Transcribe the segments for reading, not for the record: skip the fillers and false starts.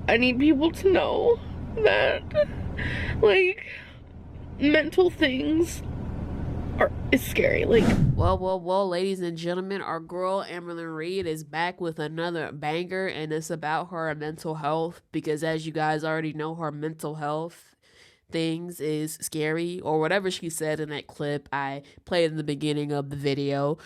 I need people to know that, like, mental things is scary. Like, well, ladies and gentlemen, our girl Amberlynn Reid is back with another banger, and it's about her mental health. Because as you guys already know, her mental health things is scary, or whatever she said in that clip I played in the beginning of the video.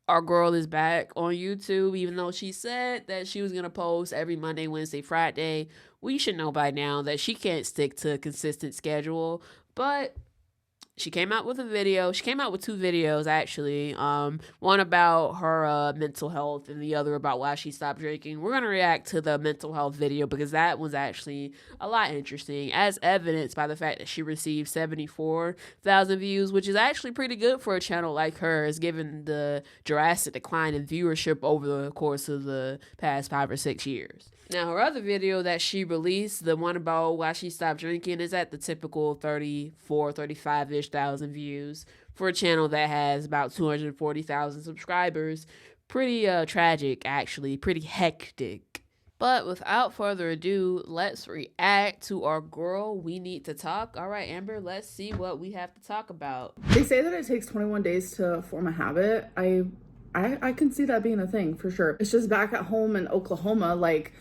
Our girl is back on YouTube, even though she said that she was gonna post every Monday, Wednesday, Friday. We should know by now that she can't stick to a consistent schedule, but she came out with a video. She came out with two videos actually. One about her mental health and the other about why she stopped drinking. We're gonna react to the mental health video because that was actually a lot interesting, as evidenced by the fact that she received 74,000 views, which is actually pretty good for a channel like hers, given the drastic decline in viewership over the course of the past 5 or 6 years. Now, her other video that she released, the one about why she stopped drinking, is at the typical 34, 35-ish thousand views for a channel that has about 240,000 subscribers. Pretty tragic, actually. Pretty hectic. But without further ado, let's react to our girl. We need to talk. All right, Amber, let's see what we have to talk about. they say that it takes 21 days to form a habit. I can see that being a thing for sure. It's just back at home in Oklahoma, like,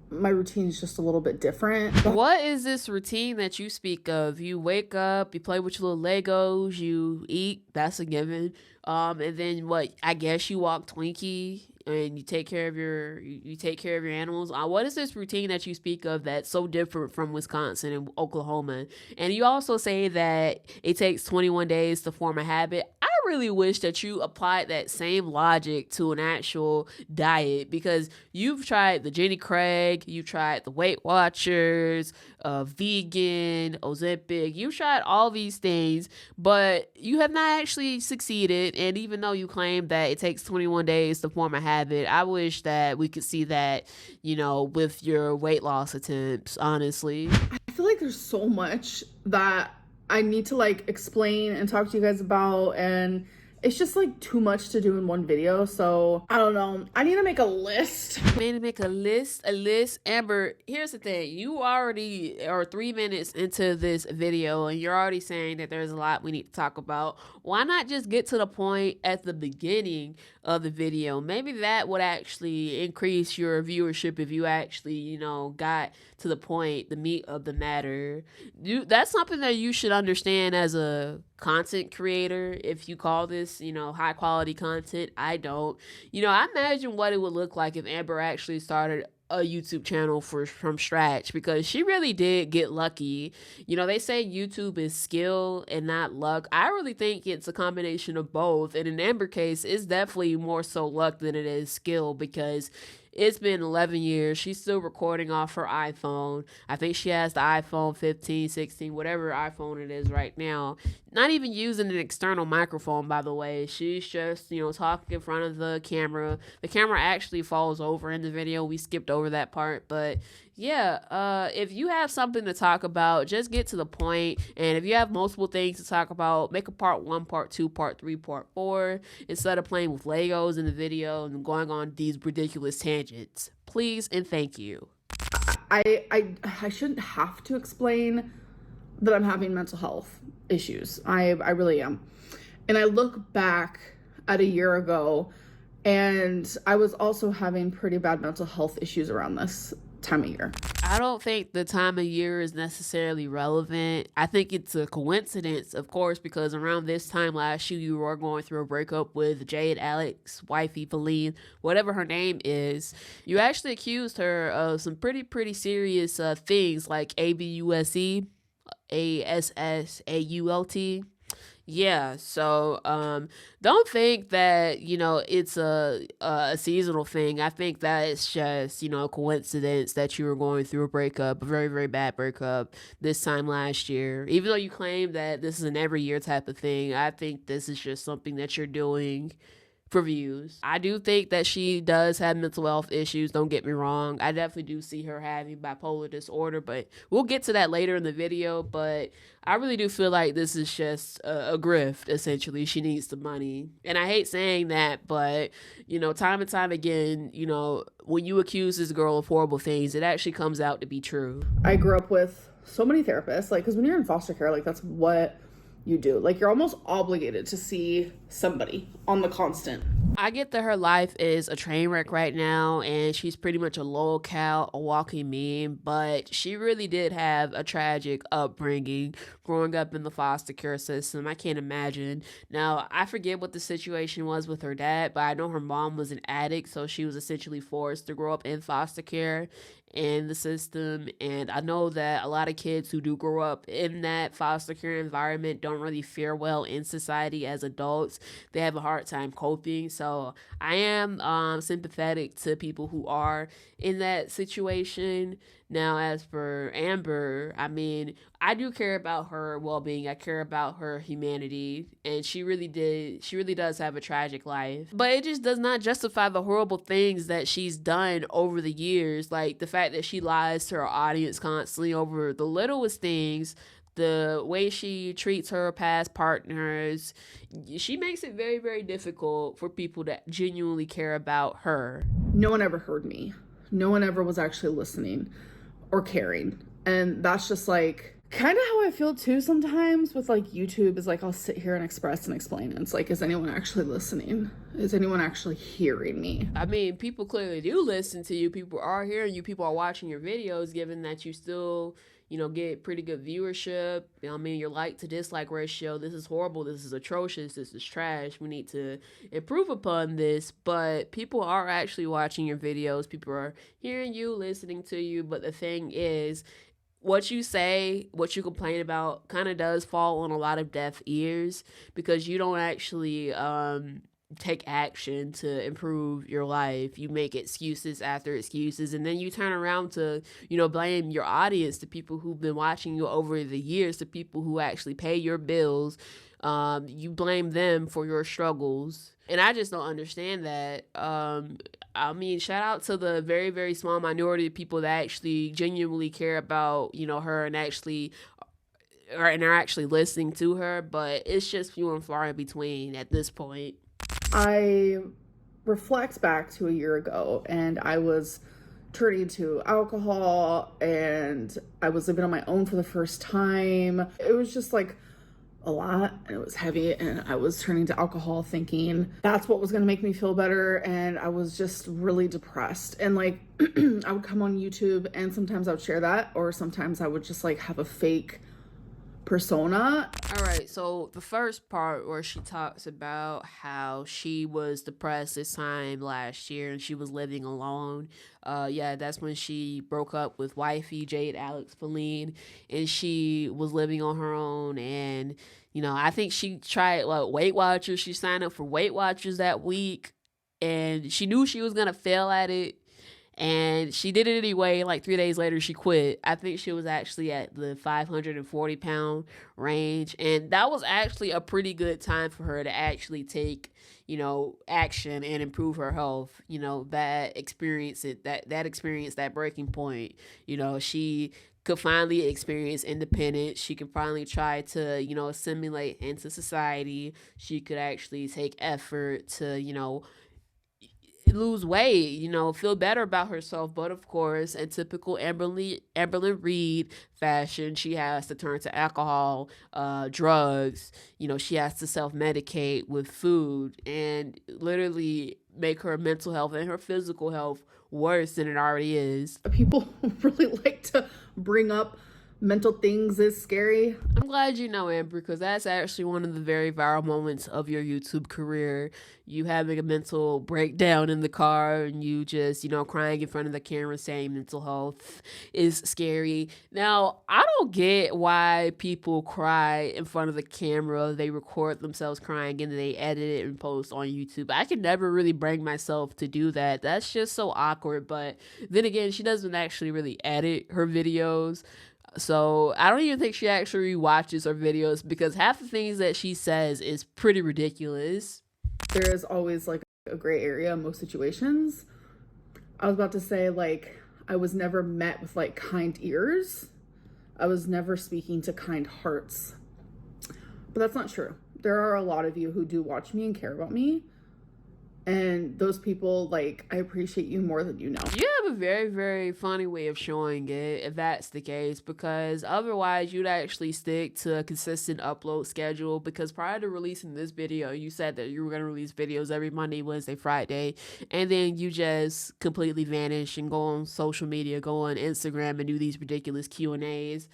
my routine is just a little bit different. What is this routine that you speak of? You wake up, you play with your little Legos, you eat, that's a given. And then what? I guess you walk Twinkie and you take care of your animals. What is this routine that you speak of that's so different from Wisconsin and Oklahoma? And you also say that it takes 21 days to form a habit. I really wish that you applied that same logic to an actual diet, because you've tried the Jenny Craig, you tried the Weight Watchers, vegan, Ozempic, you've tried all these things, but you have not actually succeeded. And even though you claim that it takes 21 days to form a habit, I wish that we could see that, with your weight loss attempts, honestly. I feel like there's so much that I need to, like, explain and talk to you guys about, and it's just like too much to do in one video. So I don't know, I need to make a list. Make a list. Amber, here's the thing. You already are 3 minutes into this video and you're already saying that there's a lot we need to talk about. Why not just get to the point at the beginning of the video? Maybe that would actually increase your viewership if you actually, got to the point, the meat of the matter. That's something that you should understand as a content creator. If you call this, high quality content, I don't. I imagine what it would look like if Amber actually started a YouTube channel from scratch, because she really did get lucky. They say YouTube is skill and not luck. I really think it's a combination of both. And in Amber's case, it's definitely more so luck than it is skill, because it's been 11 years. She's still recording off her iPhone. I think she has the iPhone 15, 16, whatever iPhone it is right now. Not even using an external microphone, by the way. She's just, talking in front of the camera. The camera actually falls over in the video. We skipped over that part. But yeah, if you have something to talk about, just get to the point. And if you have multiple things to talk about, make a part 1, part 2, part 3, part 4, instead of playing with Legos in the video and going on these ridiculous tangents. Please and thank you. I shouldn't have to explain that I'm having mental health issues. I really am. And I look back at a year ago, and I was also having pretty bad mental health issues around this time of year. I don't think the time of year is necessarily relevant. I think it's a coincidence, of course, because around this time last year, you were going through a breakup with Jade Alex, wifey Feline, whatever her name is. You actually accused her of some pretty serious things like ABUSE, ASSAULT. Yeah, so don't think that, it's a seasonal thing. I think that it's just, a coincidence that you were going through a breakup, a very bad breakup this time last year. Even though you claim that this is an every year type of thing, I think this is just something that you're doing for views. I do think that she does have mental health issues, don't get me wrong. I definitely do see her having bipolar disorder, but we'll get to that later in the video. But I really do feel like this is just a grift, essentially. She needs the money. And I hate saying that, but, you know, time and time again, you know, when you accuse this girl of horrible things, it actually comes out to be true. I grew up with so many therapists, like, because when you're in foster care, like, that's what you do. Like, you're almost obligated to see somebody on the constant. I get that her life is a train wreck right now, and she's pretty much a lolcow, a walking meme, but she really did have a tragic upbringing growing up in the foster care system. I can't imagine. Now, I forget what the situation was with her dad, but I know her mom was an addict, so she was essentially forced to grow up in foster care in the system. And I know that a lot of kids who do grow up in that foster care environment don't really fare well in society as adults. They have a hard time coping. So I am sympathetic to people who are in that situation. Now, as for Amber, I mean, I do care about her well-being. I care about her humanity, and she really does have a tragic life. But it just does not justify the horrible things that she's done over the years, like the fact that she lies to her audience constantly over the littlest things, the way she treats her past partners. She makes it very, very difficult for people that genuinely care about her. No one ever heard me. No one ever was actually listening or caring. And that's just like kind of how I feel too sometimes with like YouTube, is like I'll sit here and express and explain. And it's like, is anyone actually listening? Is anyone actually hearing me? I mean, people clearly do listen to you. People are hearing you. People are watching your videos, given that you still, you know, get pretty good viewership. I mean, your like to dislike ratio, this is horrible, this is atrocious, this is trash, we need to improve upon this. But people are actually watching your videos. People are hearing you, listening to you. But the thing is, what you say, what you complain about kind of does fall on a lot of deaf ears, because you don't actually take action to improve your life. You make excuses after excuses, and then you turn around to, you know, blame your audience, the people who've been watching you over the years, the people who actually pay your bills. You blame them for your struggles. And I just don't understand that. I mean, shout out to the very, very small minority of people that actually genuinely care about, you know, her and are actually listening to her. But it's just few and far in between at this point. I reflect back to a year ago, and I was turning to alcohol, and I was living on my own for the first time. It was just like a lot, and it was heavy, and I was turning to alcohol thinking that's what was going to make me feel better. And I was just really depressed, and like I would come on YouTube, and sometimes I would share that, or sometimes I would just like have a fake persona. All right, so the first part where she talks about how she was depressed this time last year and she was living alone, yeah, that's when she broke up with wifey Jade Alex Feline, and she was living on her own. And you know, I think she tried like Weight Watchers. She signed up for Weight Watchers that week, and she knew she was gonna fail at it, and she did it anyway. Like 3 days later, she quit. I think she was actually at the 540-pound range. And that was actually a pretty good time for her to actually take, you know, action and improve her health. You know, that experience, that breaking point, you know, she could finally experience independence. She could finally try to, you know, assimilate into society. She could actually take effort to, you know, lose weight, you know, feel better about herself. But of course, in typical Amberlynn Reid fashion, she has to turn to alcohol, drugs. You know, she has to self-medicate with food, and literally make her mental health and her physical health worse than it already is. People really like to bring up mental things is scary. I'm glad you know, Amber, because that's actually one of the very viral moments of your YouTube career. You having a mental breakdown in the car, and you just, you know, crying in front of the camera saying mental health is scary. Now, I don't get why people cry in front of the camera. They record themselves crying and they edit it and post on YouTube. I could never really bring myself to do that. That's just so awkward. But then again, she doesn't actually really edit her videos. So I don't even think she actually watches her videos, because half the things that she says is pretty ridiculous. there is always like a gray area in most situations. I was about to say, like, I was never met with like kind ears. I was never speaking to kind hearts. But that's not true. There are a lot of you who do watch me and care about me. And those people, like, I appreciate you more than you know. You have a very, very funny way of showing it, if that's the case, because otherwise you'd actually stick to a consistent upload schedule. Because prior to releasing this video, you said that you were going to release videos every Monday, Wednesday, Friday, and then you just completely vanish and go on social media, go on Instagram and do these ridiculous Q&As.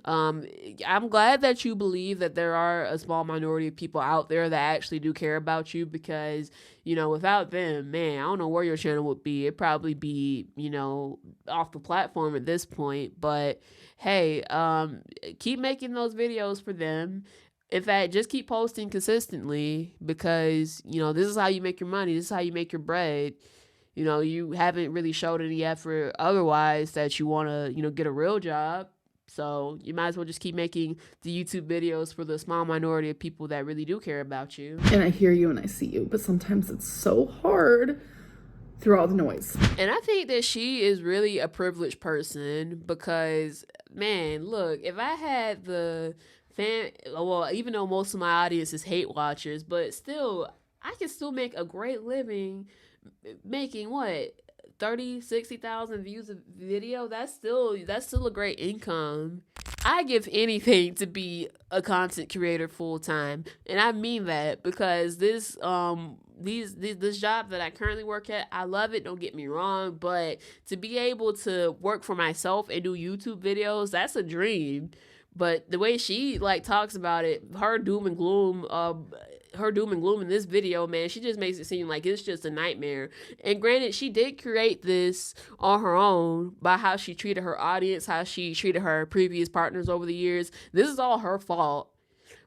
I'm glad that you believe that there are a small minority of people out there that actually do care about you, because, you know, without them, man, I don't know where your channel would be. It'd probably be, you know, off the platform at this point. But hey, keep making those videos for them. In fact, just keep posting consistently, because, you know, this is how you make your money. This is how you make your bread. You know, you haven't really showed any effort otherwise that you want to, you know, get a real job. So you might as well just keep making the YouTube videos for the small minority of people that really do care about you. And I hear you and I see you, but sometimes it's so hard through all the noise. And I think that she is really a privileged person, because, man, look, if I had the well, even though most of my audience is hate watchers, but still, I can still make a great living making what? 30,000-60,000 views a video. That's still a great income. I give anything to be a content creator full time, and I mean that, because this job that I currently work at, I love it, don't get me wrong, but to be able to work for myself and do YouTube videos, that's a dream. But the way she like talks about it, her doom and gloom in this video, man, she just makes it seem like it's just a nightmare. And granted, she did create this on her own by how she treated her audience, how she treated her previous partners over the years. This is all her fault.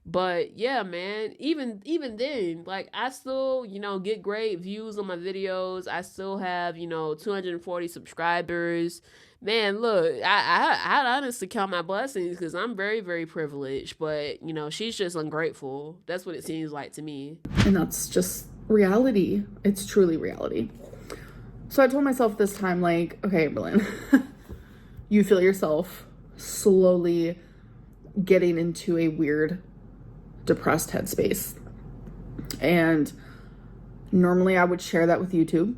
But yeah, man, even then, like, I still, you know, get great views on my videos. I still have, you know, 240 subscribers. Man, look, I honestly count my blessings, because I'm very, very privileged. But, you know, she's just ungrateful. That's what it seems like to me. And that's just reality. It's truly reality. So I told myself this time, like, okay, Amberlynn, you feel yourself slowly getting into a weird, depressed headspace. And normally I would share that with YouTube.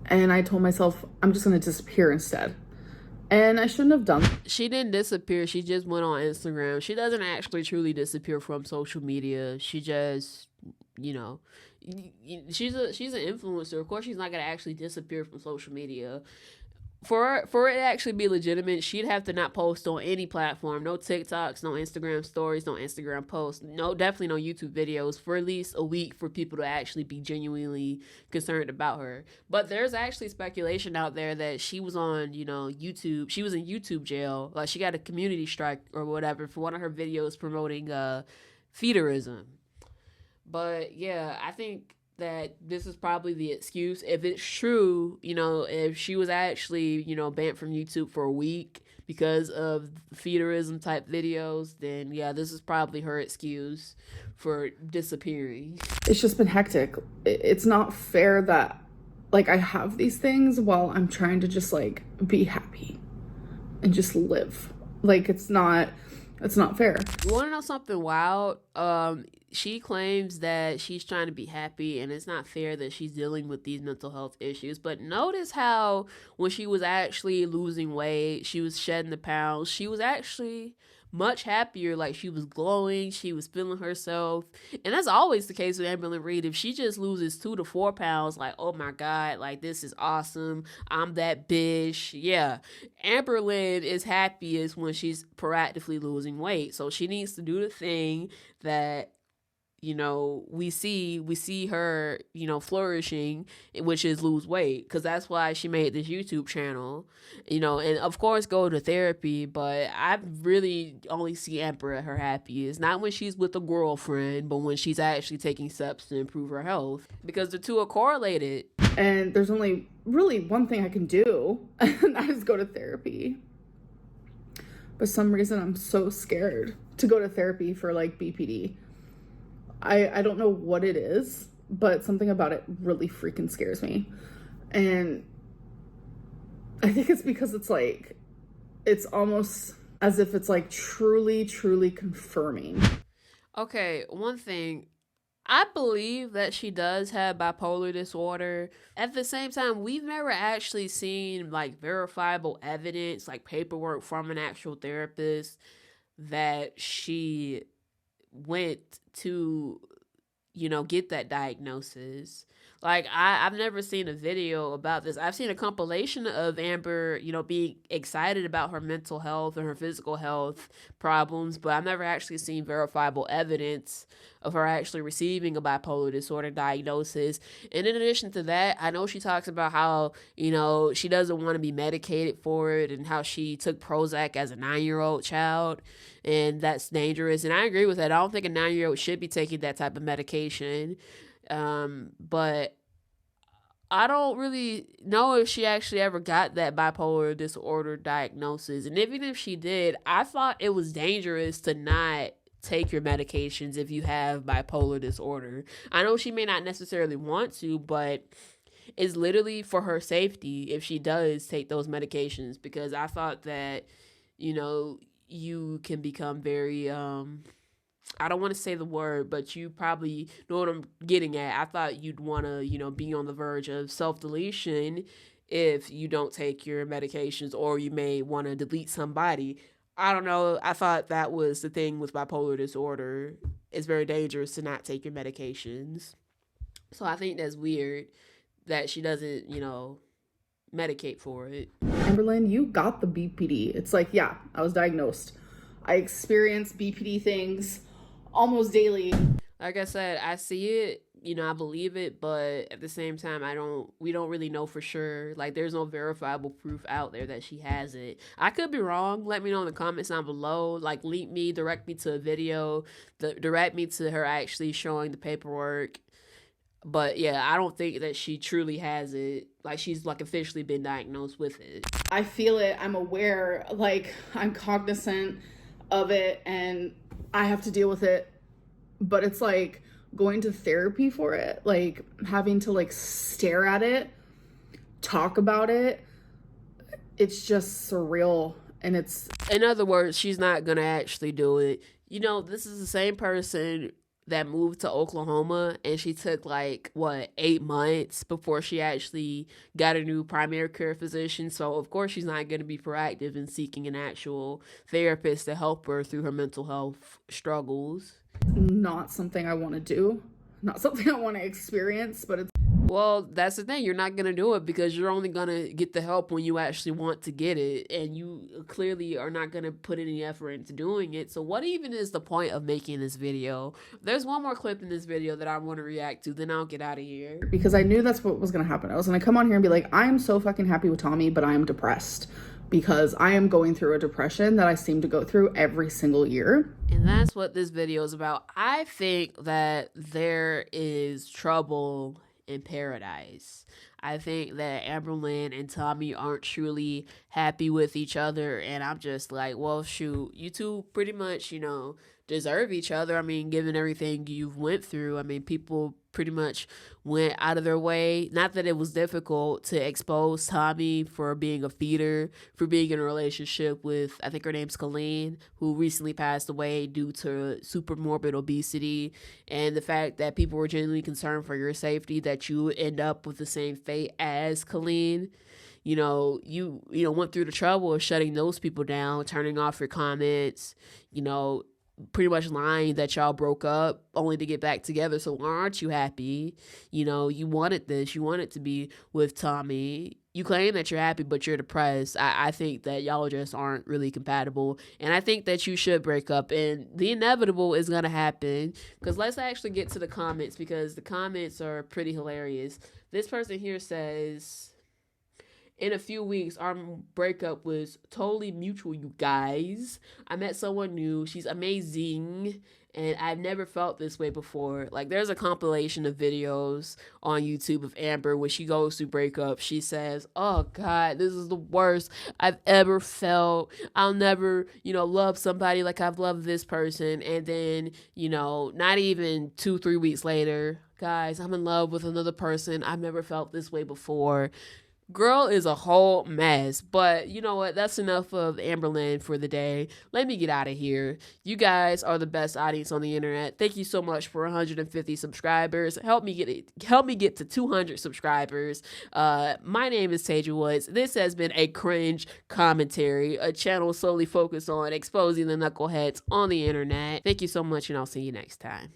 And I told myself, I'm just going to disappear instead. And I shouldn't have done. She didn't disappear. She just went on Instagram. She doesn't actually truly disappear from social media. She just, you know, she's an influencer. Of course, she's not going to actually disappear from social media. For it to actually be legitimate, she'd have to not post on any platform. No TikToks, no Instagram stories, no Instagram posts, definitely no YouTube videos for at least a week, for people to actually be genuinely concerned about her. But there's actually speculation out there that she was on, you know, YouTube. She was in YouTube jail. Like, she got a community strike or whatever for one of her videos promoting feederism. But yeah, I think that this is probably the excuse. If it's true, you know, if she was actually, you know, banned from YouTube for a week because of feederism type videos, then yeah, this is probably her excuse for disappearing. It's just been hectic. It's not fair that, like, I have these things while I'm trying to just, like, be happy and just live. Like, it's not fair. You want to know something wild? She claims that she's trying to be happy, and it's not fair that she's dealing with these mental health issues. But notice how when she was actually losing weight, she was shedding the pounds, she was actually much happier. Like, she was glowing, she was feeling herself. And that's always the case with Amberlynn Reid. If she just loses 2 to 4 pounds, like, oh my God, like, this is awesome, I'm that bitch. Yeah, Amberlynn is happiest when she's proactively losing weight. So she needs to do the thing that, you know, we see her, you know, flourishing, which is lose weight, because that's why she made this YouTube channel, you know, and of course go to therapy. But I really only see Amber at her happiest, not when she's with a girlfriend, but when she's actually taking steps to improve her health, because the two are correlated. And there's only really one thing I can do, and that is go to therapy. But some reason I'm so scared to go to therapy for, like, BPD. I don't know what it is, but something about it really freaking scares me. And I think it's because it's like, it's almost as if it's like truly, truly confirming. Okay, one thing. I believe that she does have bipolar disorder. At the same time, we've never actually seen like verifiable evidence, like paperwork from an actual therapist that she went to, get that diagnosis. Like I've never seen a video about this. I've seen a compilation of Amber, being excited about her mental health and her physical health problems, but I've never actually seen verifiable evidence of her actually receiving a bipolar disorder diagnosis. And in addition to that, I know she talks about how, she doesn't want to be medicated for it and how she took Prozac as a 9-year-old child, and that's dangerous. And I agree with that. I don't think a 9-year-old should be taking that type of medication. But I don't really know if she actually ever got that bipolar disorder diagnosis. And even if she did, I thought it was dangerous to not take your medications if you have bipolar disorder. I know she may not necessarily want to, but it's literally for her safety if she does take those medications, because I thought that, you can become very I don't want to say the word, but you probably know what I'm getting at. I thought you'd want to, be on the verge of self-deletion if you don't take your medications, or you may want to delete somebody. I don't know. I thought that was the thing with bipolar disorder. It's very dangerous to not take your medications. So I think that's weird that she doesn't, medicate for it. Amberlynn, you got the BPD. It's like, yeah, I was diagnosed. I experience BPD things almost daily. Like I said, I see it, I believe it, but at the same time, we don't really know for sure. Like, there's no verifiable proof out there that she has it. I could be wrong. Let me know in the comments down below. Like, direct me to a video, direct me to her actually showing the paperwork. But yeah, I don't think that she truly has it. Like, she's like officially been diagnosed with it. I feel it. I'm aware. Like, I'm cognizant of it, and I have to deal with it. But it's like going to therapy for it, like having to like stare at it, talk about it. It's just surreal. And it's, in other words, she's not gonna actually do it. This is the same person that moved to Oklahoma, and she took 8 months before she actually got a new primary care physician. So of course she's not going to be proactive in seeking an actual therapist to help her through her mental health struggles. Not something I want to do, not something I want to experience, but it's, well, that's the thing. You're not going to do it because you're only going to get the help when you actually want to get it. And you clearly are not going to put any effort into doing it. So what even is the point of making this video? There's one more clip in this video that I want to react to. Then I'll get out of here. Because I knew that's what was going to happen. I was going to come on here and be like, I am so fucking happy with Tommy, but I am depressed. Because I am going through a depression that I seem to go through every single year. And that's what this video is about. I think that there is trouble in paradise. I think that Amberlynn and Tommy aren't truly happy with each other, and I'm just like, well, shoot, you two pretty much, deserve each other. I mean, given everything you've went through, I mean, people pretty much went out of their way. Not that it was difficult to expose Tommy for being a feeder, for being in a relationship with, I think her name's Colleen, who recently passed away due to super morbid obesity, and the fact that people were genuinely concerned for your safety, that you end up with the same fate as Colleen. You went through the trouble of shutting those people down, turning off your comments, pretty much lying that y'all broke up only to get back together. So why aren't you happy? You wanted this. You wanted to be with Tommy. You claim that you're happy, but you're depressed. I think that y'all just aren't really compatible. And I think that you should break up. And the inevitable is going to happen. Because let's actually get to the comments, because the comments are pretty hilarious. This person here says, in a few weeks, our breakup was totally mutual, you guys. I met someone new. She's amazing. And I've never felt this way before. Like, there's a compilation of videos on YouTube of Amber when she goes through breakup. She says, "Oh God, this is the worst I've ever felt. I'll never, love somebody like I've loved this person." And then, not even 2-3 weeks later, "Guys, I'm in love with another person. I've never felt this way before." Girl is a whole mess. But you know what? That's enough of Amberlynn for the day. Let me get out of here. You guys are the best audience on the internet. Thank you so much for 150 subscribers. Help me get to 200 subscribers. My name is Taja Woods. This has been a cringe commentary, a channel solely focused on exposing the knuckleheads on the internet. Thank you so much, and I'll see you next time.